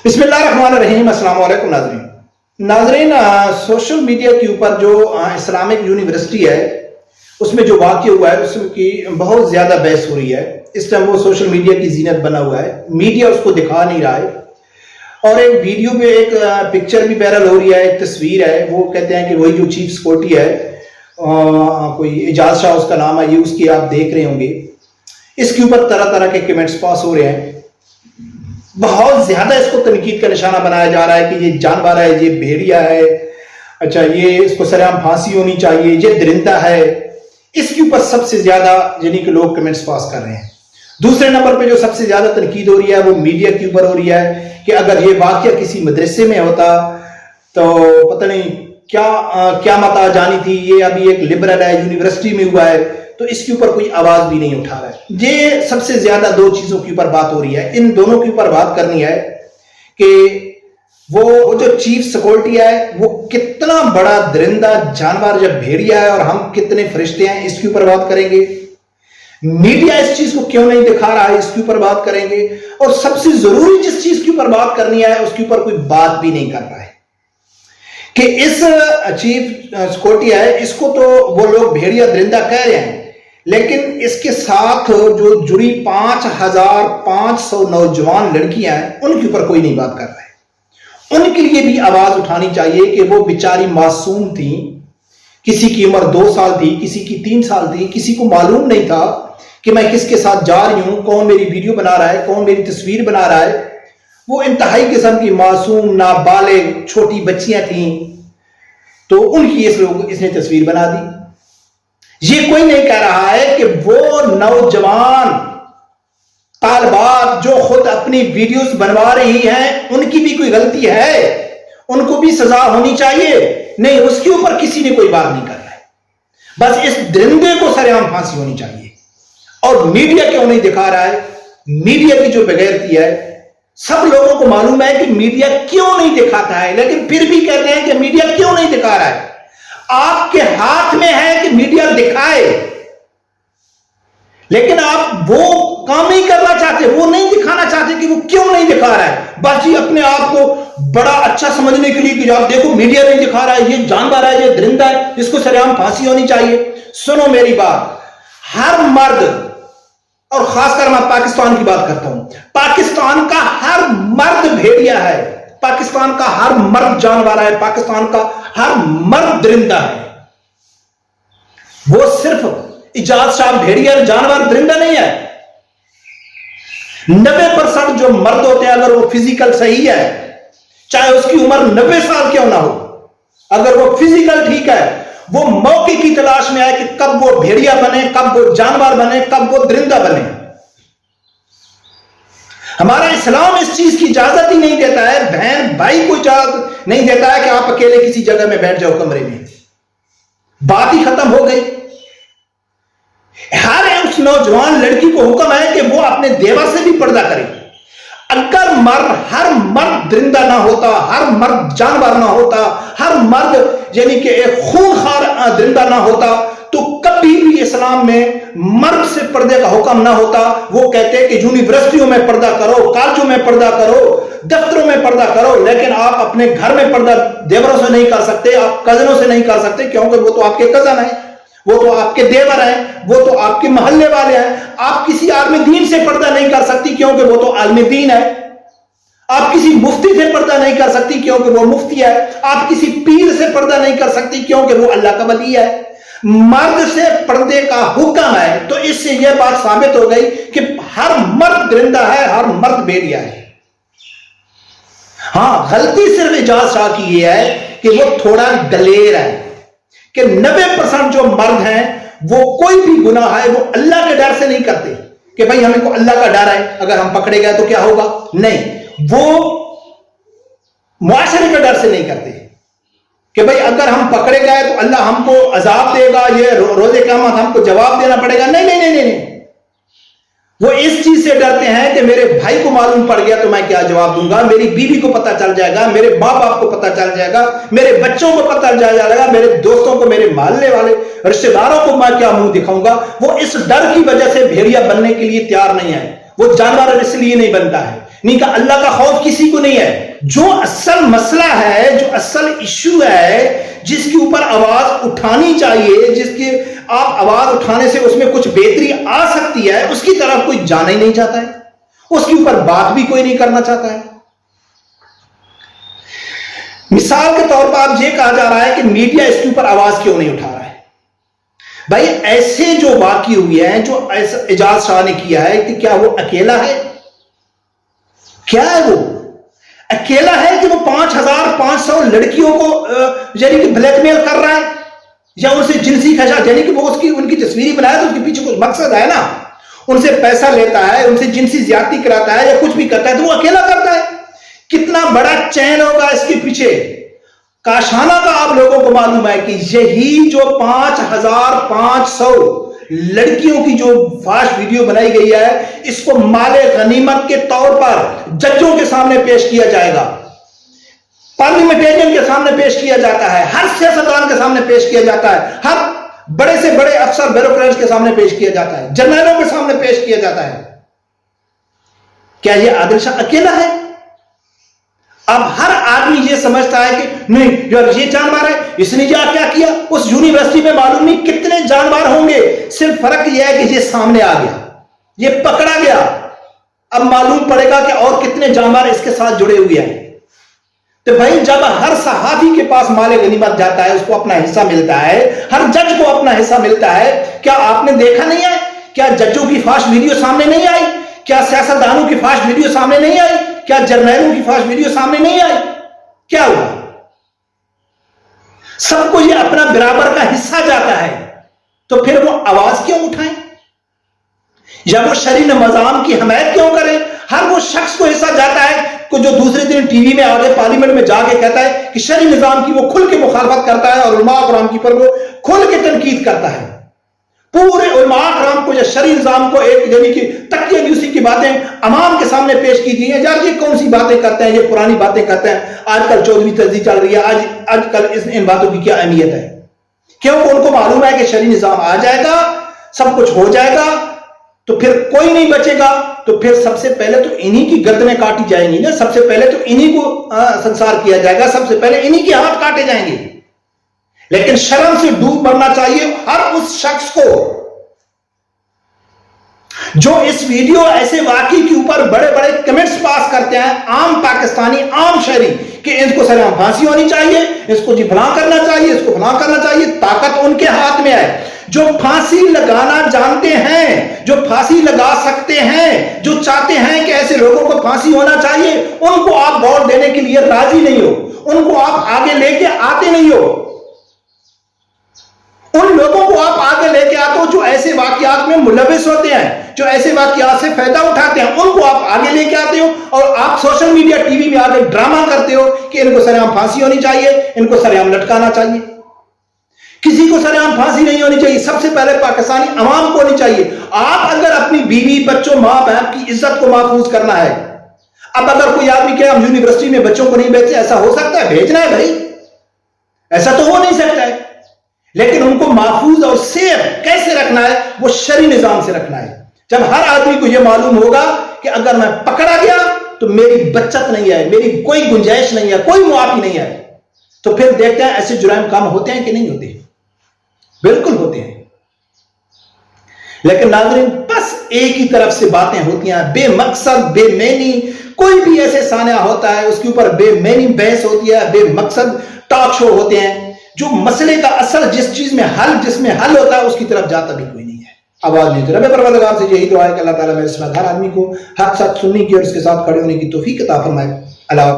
بسم اللہ الرحمن الرحیم۔ السلام علیکم ناظرین، سوشل میڈیا کے اوپر جو اسلامک یونیورسٹی ہے اس میں جو واقع ہوا ہے اس کی بہت زیادہ بحث ہو رہی ہے۔ اس ٹائم وہ سوشل میڈیا کی زینت بنا ہوا ہے، میڈیا اس کو دکھا نہیں رہا ہے، اور ایک ویڈیو پہ ایک پکچر بھی وائرل ہو رہی ہے، ایک تصویر ہے، وہ کہتے ہیں کہ وہی جو چیف سیکورٹی ہے، کوئی اعجاز شاہ اس کا نام ہے، یہ اس کی آپ دیکھ رہے ہوں گے۔ اس کے اوپر طرح طرح کے کمنٹس پاس ہو رہے ہیں، بہت زیادہ اس کو تنقید کا نشانہ بنایا جا رہا ہے کہ یہ جانور ہے، یہ بھیڑیا ہے، اچھا یہ اس کو سرعام پھانسی ہونی چاہیے، یہ درندہ ہے۔ اس کے اوپر سب سے زیادہ یعنی کہ لوگ کمنٹس پاس کر رہے ہیں۔ دوسرے نمبر پہ جو سب سے زیادہ تنقید ہو رہی ہے وہ میڈیا کے اوپر ہو رہی ہے کہ اگر یہ واقعہ کسی مدرسے میں ہوتا تو پتہ نہیں کیا مت آ جانی تھی، یہ ابھی ایک لبرل ہے، یونیورسٹی میں ہوا ہے، تو اس کے اوپر کوئی آواز بھی نہیں اٹھا رہا ہے۔ یہ سب سے زیادہ دو چیزوں کے اوپر بات ہو رہی ہے، ان دونوں کے اوپر بات کرنی ہے کہ وہ جو چیف سیکورٹی ہے وہ کتنا بڑا درندہ جانور جب بھیڑیا ہے اور ہم کتنے فرشتے ہیں، اس کے اوپر بات کریں گے۔ میڈیا اس چیز کو کیوں نہیں دکھا رہا ہے، اس کے اوپر بات کریں گے، اور سب سے ضروری جس چیز کے اوپر بات کرنی ہے اس کے اوپر کوئی بات بھی نہیں کر رہا ہے کہ اس چیف سیکورٹی ہے، اس کو تو وہ لوگ بھیڑیا درندہ کہہ رہے ہیں، لیکن اس کے ساتھ جو جڑی 5500 نوجوان لڑکیاں ہیں ان کے اوپر کوئی نہیں بات کر رہا ہے۔ ان کے لیے بھی آواز اٹھانی چاہیے کہ وہ بیچاری معصوم تھیں، کسی کی عمر 2 سال تھی، کسی کی 3 سال تھی، کسی کو معلوم نہیں تھا کہ میں کس کے ساتھ جا رہی ہوں، کون میری ویڈیو بنا رہا ہے، کون میری تصویر بنا رہا ہے۔ وہ انتہائی قسم کی معصوم نابالغ چھوٹی بچیاں تھیں، تو ان کی اس نے تصویر بنا دی۔ یہ کوئی نہیں کہہ رہا ہے کہ وہ نوجوان طالبات جو خود اپنی ویڈیوز بنوا رہی ہیں ان کی بھی کوئی غلطی ہے، ان کو بھی سزا ہونی چاہیے، نہیں، اس کے اوپر کسی نے کوئی بات نہیں کر رہا ہے۔ بس اس درندے کو سرعام پھانسی ہونی چاہیے۔ اور میڈیا کیوں نہیں دکھا رہا ہے؟ میڈیا کی جو بغیرتی ہے، سب لوگوں کو معلوم ہے کہ میڈیا کیوں نہیں دکھاتا ہے، لیکن پھر بھی کہتے ہیں کہ میڈیا کیوں نہیں دکھا رہا ہے۔ آپ کے ہاتھ میں ہے کہ میڈیا دکھائے، لیکن آپ وہ کام نہیں کرنا چاہتے، وہ نہیں دکھانا چاہتے کہ وہ کیوں نہیں دکھا رہا ہے۔ بس جی اپنے آپ کو بڑا اچھا سمجھنے کے لیے کہ آپ دیکھو میڈیا نہیں دکھا رہا ہے، یہ جانور ہے، یہ درندہ ہے، اس کو سرعام پھانسی ہونی چاہیے۔ سنو میری بات، ہر مرد، اور خاص کر میں پاکستان کی بات کرتا ہوں، پاکستان کا ہر مرد بھیڑیا ہے، پاکستان کا ہر مرد جانور ہے، پاکستان کا ہر مرد درندہ ہے۔ وہ صرف اعجاز شاہ بھیڑیا جانور درندہ نہیں ہے۔ 90% جو مرد ہوتے ہیں اگر وہ فزیکل صحیح ہے، چاہے اس کی عمر 90 سال کیوں نہ ہو، اگر وہ فزیکل ٹھیک ہے، وہ موقع کی تلاش میں ہے کہ کب وہ بھیڑیا بنے، کب وہ جانور بنے، کب وہ درندہ بنے۔ ہمارا اسلام اس چیز کی اجازت ہی نہیں دیتا ہے، بہن بھائی کو اجازت نہیں دیتا ہے کہ آپ اکیلے کسی جگہ میں بیٹھ جاؤ کمرے میں، بات ہی ختم ہو گئی۔ ہر اس نوجوان لڑکی کو حکم ہے کہ وہ اپنے دیور سے بھی پردہ کرے۔ اگر ہر مرد درندہ نہ ہوتا، ہر مرد جانور نہ ہوتا، ہر مرد یعنی کہ ایک خونخوار درندہ نہ ہوتا، تو کبھی بھی اسلام میں مرد سے پردے کا حکم نہ ہوتا۔ وہ کہتے کہ یونیورسٹیوں میں پردہ کرو، کالجوں میں پردہ کرو، دفتروں میں پردہ کرو، لیکن آپ اپنے گھر میں پردہ دیوروں سے نہیں کر سکتے، آپ کزنوں سے نہیں کر سکتے، کیونکہ وہ تو آپ کے کزن ہیں، وہ تو آپ کے دیور ہیں، وہ تو آپ کے محلے والے ہیں۔ آپ کسی عالم دین سے پردہ نہیں کر سکتی کیونکہ وہ تو عالم دین ہے۔ آپ کسی مفتی سے پردہ نہیں کر سکتی کیونکہ وہ مفتی ہے۔ آپ کسی پیر سے پردہ نہیں کر سکتی کیونکہ وہ اللہ کا ولی ہے۔ مرد سے پردے کا حکم ہے، تو اس سے یہ بات ثابت ہو گئی کہ ہر مرد درندہ ہے، ہر مرد بھیڑیا ہے۔ ہاں، غلطی صرف اعجاز شاہ کی یہ ہے کہ وہ تھوڑا دلیر ہے، کہ 90% جو مرد ہیں وہ کوئی بھی گناہ ہے وہ اللہ کے ڈر سے نہیں کرتے کہ بھائی ہمیں کو اللہ کا ڈر ہے، اگر ہم پکڑے گئے تو کیا ہوگا، نہیں، وہ معاشرے کے ڈر سے نہیں کرتے کہ بھائی اگر ہم پکڑے گئے تو اللہ ہم کو عذاب دے گا، یہ روز قیامت ہم کو جواب دینا پڑے گا، نہیں نہیں نہیں نہیں۔ وہ اس چیز سے ڈرتے ہیں کہ میرے بھائی کو معلوم پڑ گیا تو میں کیا جواب دوں گا، میری بیوی کو پتہ چل جائے گا، میرے ماں باپ کو پتہ چل جائے گا، میرے بچوں کو پتہ چل جائے گا، میرے دوستوں کو، میرے محلے والے رشتہ داروں کو میں کیا منہ دکھاؤں گا۔ وہ اس ڈر کی وجہ سے بھیڑیا بننے کے لیے تیار نہیں ہے، وہ جانور اس لیے نہیں بنتا ہے نہیں کہا اللہ کا خوف کسی کو نہیں ہے. جو اصل مسئلہ ہے, جو اصل ایشو ہے, جس کے اوپر آواز اٹھانی چاہیے, جس کے آپ آواز اٹھانے سے اس میں کچھ بہتری آ سکتی ہے, اس کی طرف کوئی جانا ہی نہیں چاہتا ہے, اس کے اوپر بات بھی کوئی نہیں کرنا چاہتا ہے. مثال کے طور پر آپ یہ کہا جا رہا ہے کہ میڈیا اس کے اوپر آواز کیوں نہیں اٹھا رہا ہے. بھائی ایسے جو واقع ہوئے ہیں, جو اعجاز شاہ نے کیا ہے, کہ کیا وہ اکیلا ہے؟ کیا ہے وہ اکیلا ہے کہ وہ 5500 لڑکیوں کو یعنی کہ بلیک میل کر رہا ہے, یا ان سے جنسی خواہشات, یعنی کہ وہ ان کی تصویری بنایا تو اس کے پیچھے کچھ مقصد ہے نا, ان سے پیسہ لیتا ہے, ان سے جنسی زیادتی کراتا ہے, یا کچھ بھی کرتا ہے, تو وہ اکیلا کرتا ہے. کتنا بڑا چین ہوگا اس کے پیچھے. کاشانہ کا آپ لوگوں کو معلوم ہے کہ یہی جو 5500 لڑکیوں کی جو فاش ویڈیو بنائی گئی ہے, اس کو مال غنیمت کے طور پر ججوں کے سامنے پیش کیا جائے گا, پارلیمنٹیرین کے سامنے پیش کیا جاتا ہے, ہر سیاستدان کے سامنے پیش کیا جاتا ہے, ہر بڑے سے بڑے افسر بیوروکریٹس کے سامنے پیش کیا جاتا ہے, جرنیلوں کے سامنے پیش کیا جاتا ہے. کیا یہ عادل شاہ اکیلا ہے؟ اب ہر آدمی یہ سمجھتا ہے کہ نہیں یہ جانور ہے, اس نے کیا کیا, اس یونیورسٹی میں معلوم نہیں کتنے جانور ہوں گے, صرف فرق یہ ہے کہ یہ سامنے آ گیا, یہ پکڑا گیا, اب معلوم پڑے گا کہ اور کتنے جانور اس کے ساتھ جڑے ہوئے ہیں. تو بھائی جب ہر صحافی کے پاس مال غنیمت جاتا ہے, اس کو اپنا حصہ ملتا ہے, ہر جج کو اپنا حصہ ملتا ہے, کیا آپ نے دیکھا نہیں ہے, کیا ججوں کی فاش ویڈیو سامنے نہیں آئی, کیا سیاستدانوں کی فاش ویڈیو سامنے نہیں آئی, کیا جرنیلوں کی فاش ویڈیو سامنے نہیں آئی؟ کیا ہوا؟ سب کو یہ اپنا برابر کا حصہ جاتا ہے, تو پھر وہ آواز کیوں اٹھائیں, یا وہ شرعی نظام کی حمایت کیوں کریں؟ ہر وہ شخص کو حصہ جاتا ہے کہ جو دوسرے دن ٹی وی میں آگے پارلیمنٹ میں جا کے کہتا ہے کہ شرعی نظام کی وہ کھل کے مخالفت کرتا ہے, اور علماء کرام کی پر وہ کھل کے تنقید کرتا ہے. پورے علماء کرام کو یا شرعی نظام کو ایک یعنی کہ تکیہ نیوسی کی باتیں عوام کے سامنے پیش کی گئی ہیں, یار یہ کون سی باتیں کرتے ہیں, یہ پرانی باتیں کرتے ہیں, آج کل 14ویں تجدید چل رہی ہے, آج کل ان باتوں کی کیا اہمیت ہے؟ کیونکہ ان کو معلوم ہے کہ شرعی نظام آ جائے گا, سب کچھ ہو جائے گا, تو پھر کوئی نہیں بچے گا, تو پھر سب سے پہلے تو انہی کی گردنیں کاٹی جائیں گی نا, سب سے پہلے تو انہی کو سنسار کیا جائے گا, سب سے پہلے انہی کے ہاتھ کاٹے جائیں گے. لیکن شرم سے ڈوب مرنا چاہیے ہر اس شخص کو جو اس ویڈیو ایسے واقعی کے اوپر بڑے بڑے کمنٹس پاس کرتے ہیں, عام پاکستانی, عام شہری, کہ ان کو سرعام پھانسی ہونی چاہیے, اس کو جی فلاں کرنا چاہیے, اس کو فلاں کرنا چاہیے. طاقت ان کے ہاتھ میں ہے. جو پھانسی لگانا جانتے ہیں, جو پھانسی لگا سکتے ہیں, جو چاہتے ہیں کہ ایسے لوگوں کو پھانسی ہونا چاہیے, ان کو آپ ووٹ دینے کے لیے راضی نہیں ہو, ان کو آپ آگے لے کے آتے نہیں ہو. ان لوگوں کو آپ آگے لے کے آتے ہو جو ایسے واقعات میں ملوث ہوتے ہیں, جو ایسے واقعات سے فائدہ اٹھاتے ہیں, ان کو آپ آگے لے کے آتے ہو, اور آپ سوشل میڈیا ٹی وی میں آگے ڈرامہ کرتے ہو کہ ان کو سرعام پھانسی ہونی چاہیے, ان کو سرعام لٹکانا چاہیے. کسی کو سرعام پھانسی نہیں ہونی چاہیے, سب سے پہلے پاکستانی عوام کو ہونی چاہیے. آپ اگر اپنی بیوی, بچوں, ماں باپ کی عزت کو محفوظ کرنا ہے, اب اگر کوئی آدمی کہ ہم یونیورسٹی میں بچوں کو نہیں بھیجتے, ایسا ہو سکتا ہے؟ بھیجنا ہے بھائی, ایسا تو ہو نہیں سکتا ہے, لیکن ان کو محفوظ اور سیف کیسے رکھنا ہے؟ وہ شرعی نظام سے رکھنا ہے. جب ہر آدمی کو یہ معلوم ہوگا کہ اگر میں پکڑا گیا تو میری بچت نہیں ہے, میری کوئی گنجائش نہیں ہے, کوئی معافی نہیں ہے, تو پھر دیکھتے ہیں ایسے جرائم کام ہوتے ہیں کہ نہیں ہوتے. بالکل ہوتے ہیں. لیکن ناظرین, بس ایک ہی طرف سے باتیں ہوتی ہیں, بے مقصد, بے معنی. کوئی بھی ایسے سانحہ ہوتا ہے, اس کے اوپر بے معنی بحث ہوتی ہے, بے مقصد ٹاک شو ہوتے ہیں. جو مسئلے کا اصل جس چیز میں حل, جس میں حل ہوتا ہے, اس کی طرف جاتا بھی کوئی نہیں ہے. آواز نہیں. رب پروردگار سے یہی دعا ہے کہ اللہ تعالیٰ میرے ساتھ ہر آدمی کو حق ساتھ سننے کی اور اس کے ساتھ کھڑے ہونے کی توفیق عطا فرمائے. اللہ